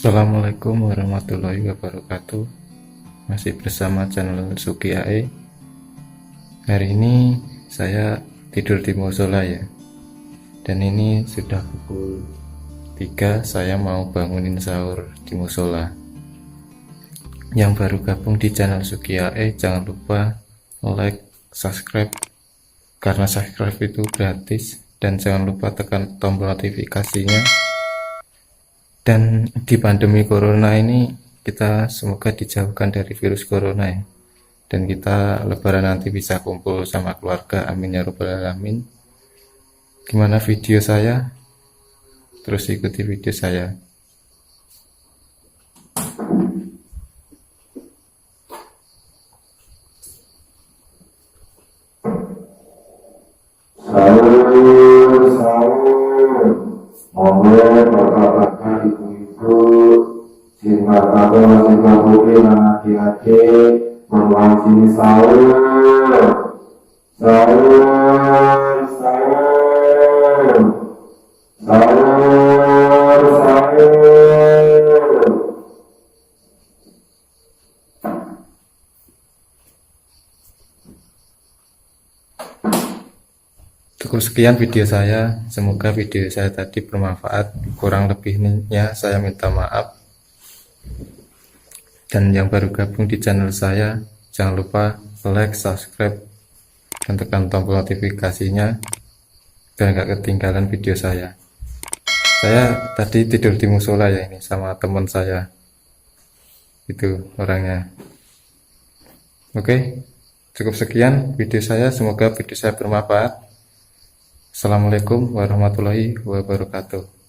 Assalamualaikum warahmatullahi wabarakatuh. Masih bersama channel Suki AE. Hari ini saya tidur di musola ya. Dan ini sudah pukul 3, saya mau bangunin sahur di musola. Yang baru gabung di channel Suki AE, jangan lupa like, subscribe, karena subscribe itu gratis. Dan jangan lupa tekan tombol notifikasinya. Dan di pandemi corona ini kita semoga dijauhkan dari virus corona ya. Dan kita lebaran nanti bisa kumpul sama keluarga, amin ya robbal alamin. Gimana video saya? Terus ikuti video saya. Oleh bapak-bapak, ibu-ibu, cinta kakak, cinta bukit, adik-adik, bermain sini sahur, sahur, sahur, sahur, sahur. Cukup sekian video saya, semoga video saya tadi bermanfaat. Kurang lebihnya saya minta maaf. Dan yang baru gabung di channel saya, jangan lupa like, subscribe, dan tekan tombol notifikasinya biar gak ketinggalan video saya. Saya tadi tidur di musola ya, ini sama teman saya, itu orangnya. Oke, cukup sekian video saya, semoga video saya bermanfaat. Assalamualaikum warahmatullahi wabarakatuh.